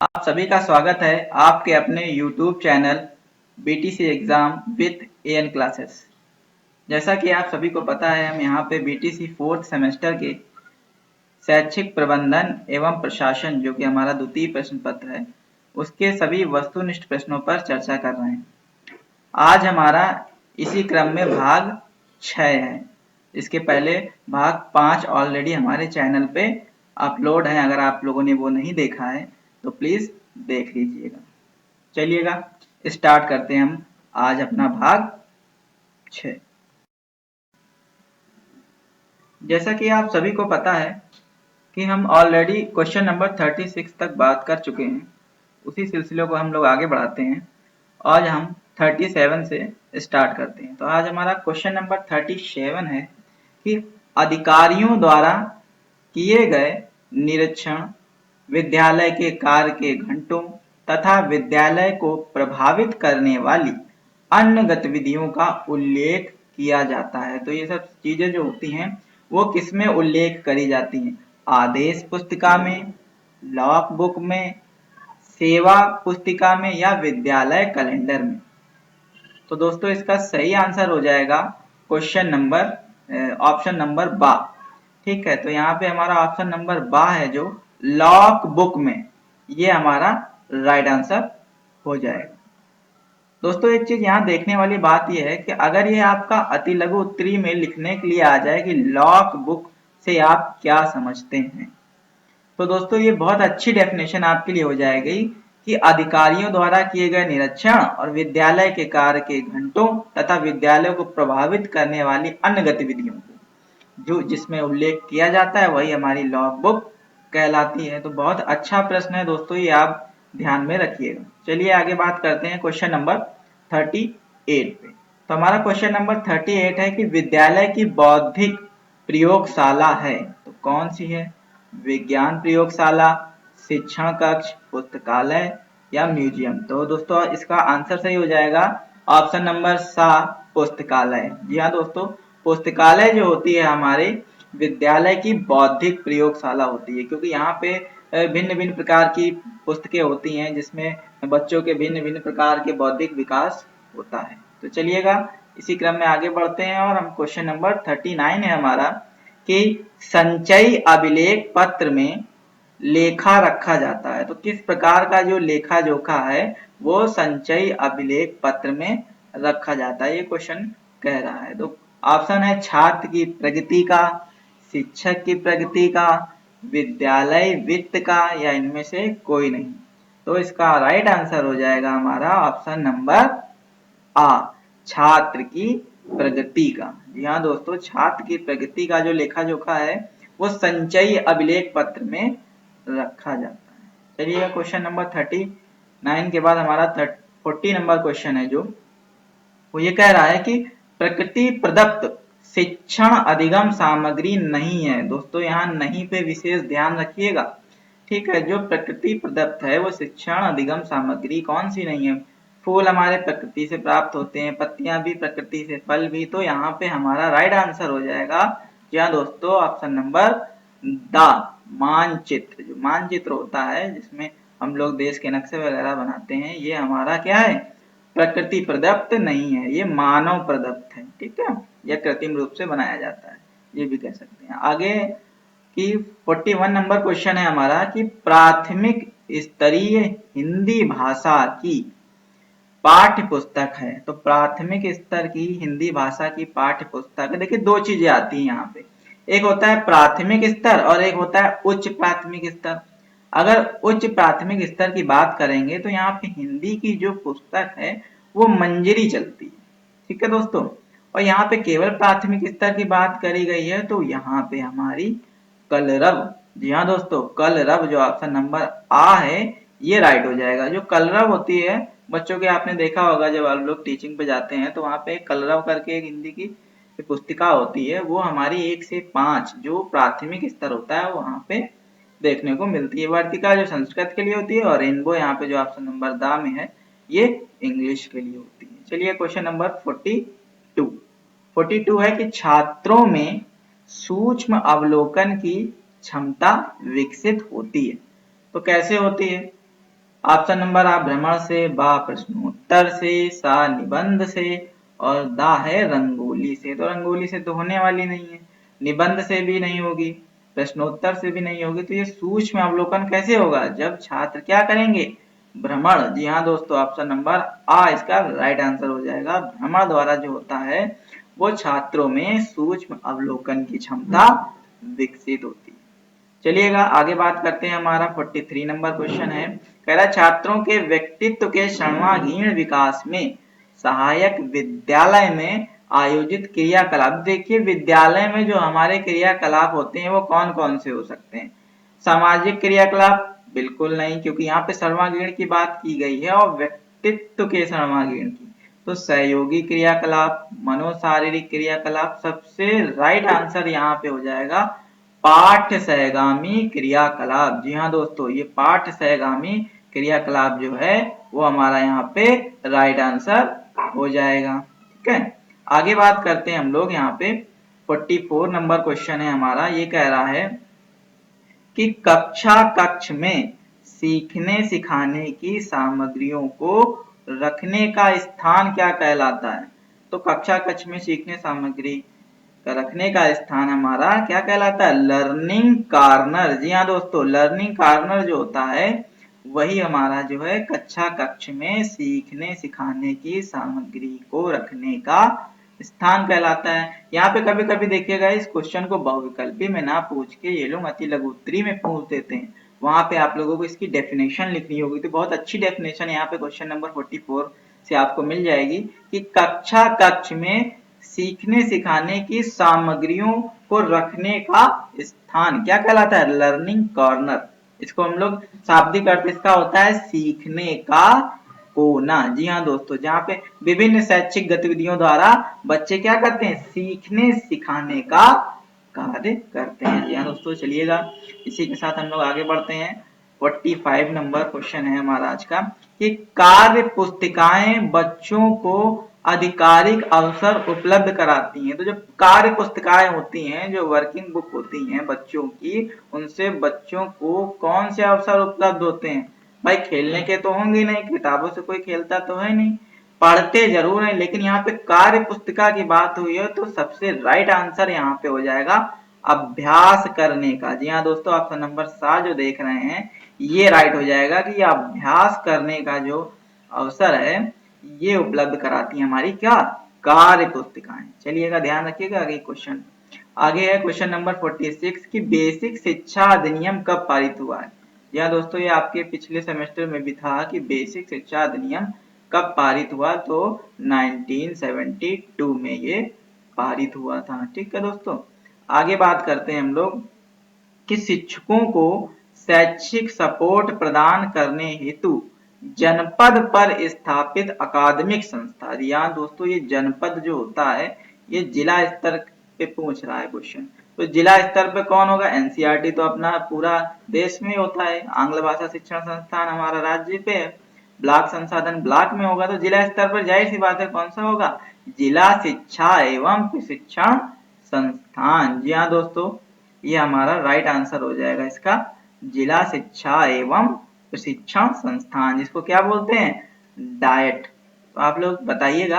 आप सभी का स्वागत है आपके अपने YouTube channel BTC exam with AN classes. जैसा कि आप सभी को पता है, हम यहाँ पे बीटीसी फोर्थ सेमेस्टर के शैक्षिक प्रबंधन एवं प्रशासन जो कि हमारा द्वितीय प्रश्न पत्र है, उसके सभी वस्तुनिष्ठ प्रश्नों पर चर्चा कर रहे हैं। आज हमारा इसी क्रम में भाग 6 है। इसके पहले भाग 5 ऑलरेडी हमारे चैनल पे अपलोड है। अगर आप लोगों ने वो नहीं देखा है तो प्लीज देख लीजिएगा। चलिएगा स्टार्ट करते हैं हम आज अपना भाग 6। जैसा कि आप सभी को पता है कि हम ऑलरेडी क्वेश्चन नंबर 36 तक बात कर चुके हैं। उसी सिलसिले को हम लोग आगे बढ़ाते हैं। आज हम 37 से स्टार्ट करते हैं। तो आज हमारा क्वेश्चन नंबर 37 है कि अधिकारियों द्वारा किए गए निरीक्षण, विद्यालय के कार्य के घंटों तथा विद्यालय को प्रभावित करने वाली अन्य गतिविधियों का उल्लेख किया जाता है। तो ये सब चीजें जो होती हैं वो किसमें उल्लेख करी जाती हैं? आदेश पुस्तिका में, लॉग बुक में, सेवा पुस्तिका में या विद्यालय कैलेंडर में। तो दोस्तों इसका सही आंसर हो जाएगा क्वेश्चन नंबर ऑप्शन नंबर बा। ठीक है, तो यहाँ पे हमारा ऑप्शन नंबर बा है जो लॉग बुक में, ये हमारा राइट आंसर हो जाएगा। दोस्तों एक चीज यहाँ देखने वाली बात यह है कि अगर ये आपका अति लघु उत्तरी में लिखने के लिए आ जाए कि लॉग बुक से आप क्या समझते हैं, तो दोस्तों ये बहुत अच्छी डेफिनेशन आपके लिए हो जाएगी कि अधिकारियों द्वारा किए गए निरीक्षण और विद्यालय के कार्य के घंटों तथा विद्यालय को प्रभावित करने वाली अन्य गतिविधियों को जो जिसमें उल्लेख किया जाता है वही हमारी लॉग बुक कहलाती है। तो बहुत अच्छा प्रश्न है दोस्तों, ये आप ध्यान में रखिएगा। चलिए आगे बात करते हैं क्वेश्चन नंबर 38 पे। तो हमारा क्वेश्चन नंबर 38 है कि विद्यालय की बौद्धिक प्रयोगशाला है तो कौन सी है? विज्ञान प्रयोगशाला, शिक्षण कक्ष, पुस्तकालय या म्यूजियम। तो दोस्तों इसका आंसर सही हो जाएगा ऑप्शन नंबर सा, पुस्तकालय। जी हाँ दोस्तों, पुस्तकालय जो होती है हमारे विद्यालय की बौद्धिक प्रयोगशाला होती है, क्योंकि यहाँ पे भिन्न भिन्न प्रकार की पुस्तकें होती हैं जिसमें बच्चों के भिन्न भिन्न प्रकार के बौद्धिक विकास होता है। तो चलिएगा इसी क्रम में आगे बढ़ते हैं और हम क्वेश्चन नंबर 39 है हमारा कि संचयी अभिलेख पत्र में लेखा रखा जाता है। तो किस प्रकार का जो लेखा जोखा है वो संचयी अभिलेख पत्र में रखा जाता है, ये क्वेश्चन कह रहा है। तो ऑप्शन है छात्र की प्रगति का, शिक्षक की प्रगति का, विद्यालय वित्त का या इनमें से कोई नहीं। तो इसका राइट आंसर हो जाएगा हमारा ऑप्शन नंबर आ, छात्र की प्रगति का। जी हाँ दोस्तों, छात्र की प्रगति का जो लेखा जोखा है वो संचयी अभिलेख पत्र में रखा जाता है। चलिए क्वेश्चन नंबर 39 के बाद हमारा 40 नंबर क्वेश्चन है जो वो ये कह रहा है कि प्रकृति प्रदत्त शिक्षण अधिगम सामग्री नहीं है। दोस्तों यहाँ नहीं पे विशेष ध्यान रखिएगा। ठीक है, जो प्रकृति प्रदत्त है वो शिक्षण अधिगम सामग्री कौन सी नहीं है? फूल हमारे प्रकृति से प्राप्त होते हैं, पत्तियां भी प्रकृति से, फल भी। तो यहाँ पे हमारा राइट आंसर हो जाएगा जी हाँ दोस्तों, ऑप्शन नंबर द, मानचित्र। जो मानचित्र होता है जिसमें हम लोग देश के नक्शे वगैरह बनाते हैं, ये हमारा क्या है? प्रकृति प्रदत्त नहीं है, ये मानव प्रदत्त है। ठीक है, यह कृत्रिम रूप से बनाया जाता है, ये भी कह सकते हैं। आगे कि 41 नंबर क्वेश्चन है हमारा कि प्राथमिक स्तरीय हिंदी भाषा की पाठ्य पुस्तक है। तो प्राथमिक स्तर की हिंदी भाषा की पाठ्य पुस्तक, देखिए दो चीजें आती हैं यहाँ पे, एक होता है प्राथमिक स्तर और एक होता है उच्च प्राथमिक स्तर। अगर उच्च प्राथमिक स्तर की बात करेंगे तो यहाँ पे हिंदी की जो पुस्तक है वो मंजरी चलती है। ठीक है दोस्तों, और यहाँ पे केवल प्राथमिक स्तर की बात करी गई है तो यहाँ पे हमारी कलरव। जी हाँ दोस्तों, कलरव जो ऑप्शन नंबर आ है ये राइट हो जाएगा। जो कलरव होती है बच्चों के, आपने देखा होगा जब आप लोग टीचिंग पे जाते हैं तो वहाँ पे कलरव करके एक हिंदी की पुस्तिका होती है, वो हमारी 1 से 5 जो प्राथमिक स्तर होता है वहाँ पे देखने को मिलती है। वर्तिका जो संस्कृत के लिए होती है और रेनबो यहाँ पे जो ऑप्शन नंबर दा में है ये इंग्लिश के लिए होती है। चलिए क्वेश्चन नंबर 42 है कि छात्रों में सूक्ष्म अवलोकन की क्षमता विकसित होती है। तो कैसे होती है? ऑप्शन नंबर आ भ्रमण से, बा प्रश्नोत्तर से, सा निबंध से और दा है रंगोली से। तो रंगोली से तो होने वाली नहीं है, निबंध से भी नहीं होगी, प्रश्नोत्तर से भी नहीं होगी। तो ये सूक्ष्म अवलोकन कैसे होगा? जब छात्र क्या करेंगे? भ्रमण। जी हाँ दोस्तों, ऑप्शन नंबर आ इसका राइट आंसर हो जाएगा। भ्रमण द्वारा जो होता है वो छात्रों में सूक्ष्म अवलोकन की क्षमता विकसित होती है। चलिएगा आगे बात करते हैं। हमारा 43 नंबर क्वेश्चन है, कह रहा छात्रों के व्यक्तित्व के सर्वांगीण विकास में सहायक विद्यालय में आयोजित क्रियाकलाप। देखिए विद्यालय में जो हमारे क्रियाकलाप होते हैं वो कौन कौन से हो सकते हैं? सामाजिक क्रियाकलाप बिल्कुल नहीं, क्योंकि यहाँ पे सर्वांगीण की बात की गई है और व्यक्तित्व के सर्वांगीण की। तो सहयोगी क्रियाकलाप, मनोशारीरिक क्रियाकलाप, सबसे राइट आंसर यहाँ पे हो जाएगा पाठ्य सहगामी क्रियाकलाप। जी हाँ दोस्तों, ये पाठ्य सहगामी क्रियाकलाप जो है वो हमारा यहाँ पे राइट आंसर हो जाएगा। ठीक है, आगे बात करते हैं हम लोग। यहाँ पे 44 नंबर क्वेश्चन है हमारा, ये कह रहा है कि कक्षा कक्ष में सीखने सिखाने की सामग्रियों को रखने का स्थान क्या कहलाता है? तो कक्षा कक्ष में सीखने सामग्री का रखने का स्थान हमारा क्या कहलाता है? Learning corner. जी हाँ दोस्तों, लर्निंग कॉर्नर जो होता है वही हमारा जो है कक्षा कक्ष में सीखने सिखाने की सामग्री को रखने का स्थान कहलाता है। यहाँ पे कभी कभी देखिएगा इस क्वेश्चन को बहुविकल्पी में ना पूछ के ये लोग अति लघुत्तरी में पूछ देते हैं। वहां पे आप लोगों को इसकी डेफिनेशन लिखनी होगी। तो बहुत अच्छी डेफिनेशन यहाँ पे क्वेश्चन नंबर 44 से आपको मिल जाएगी कि कक्षा कक्ष में सीखने सिखाने की सामग्रियों को रखने का स्थान क्या कहलाता है? Learning corner. इसको हम लोग शाब्दिक अर्थ इसका होता है सीखने का कोना। जी हाँ दोस्तों, जहाँ पे विभिन्न शैक्षिक गतिविधियों द्वारा बच्चे क्या करते हैं? सीखने सिखाने का कार्य करते हैं। जी हाँ दोस्तों, चलिएगा इसी के साथ हम लोग आगे बढ़ते हैं। 45 नंबर क्वेश्चन है हमारा आज का कि कार्य पुस्तिकाएं बच्चों को आधिकारिक अवसर उपलब्ध कराती हैं। तो जो कार्य पुस्तिकाएं होती हैं, जो वर्किंग बुक होती हैं बच्चों की, उनसे बच्चों को कौन से अवसर उपलब्ध होते हैं? भाई खेलने के तो होंगे नहीं, किताबों से कोई खेलता तो है नहीं, पढ़ते जरूर है, लेकिन यहाँ पे कार्य पुस्तिका की बात हुई है तो सबसे राइट आंसर यहाँ पे हो जाएगा अभ्यास करने का। जी हाँ दोस्तों, ऑप्शन नंबर 7 जो देख रहे हैं ये राइट हो जाएगा कि अभ्यास करने का जो अवसर है ये उपलब्ध कराती है हमारी क्या? कार्य पुस्तिकाएं। चलिएगा ध्यान रखिएगा आगे क्वेश्चन। आगे है क्वेश्चन नंबर 46 की बेसिक शिक्षा अधिनियम कब पारित हुआ है? या दोस्तों ये आपके पिछले सेमेस्टर में भी था कि बेसिक शिक्षा अधिनियम कब पारित हुआ? तो 1972 में ये पारित हुआ था। ठीक है दोस्तों, आगे बात करते हैं हम लोग कि शिक्षकों को शैक्षिक सपोर्ट प्रदान करने हेतु जनपद पर स्थापित अकादमिक संस्था। यहाँ दोस्तों ये जनपद जो होता है ये जिला स्तर पे पूछ रहा है क्वेश्चन। तो जिला स्तर पे कौन होगा? एनसीईआरटी तो अपना पूरा देश में होता है, आंग्ल भाषा शिक्षण संस्थान हमारा राज्य पे है, ब्लॉक संसाधन ब्लॉक में होगा। तो जिला स्तर पर जाहिर सी बात है कौन सा होगा? जिला शिक्षा एवं प्रशिक्षण संस्थान। जी हाँ दोस्तों, ये हमारा राइट आंसर हो जाएगा इसका, जिला शिक्षा एवं प्रशिक्षण संस्थान, जिसको क्या बोलते हैं? डाइट। तो आप लोग बताइएगा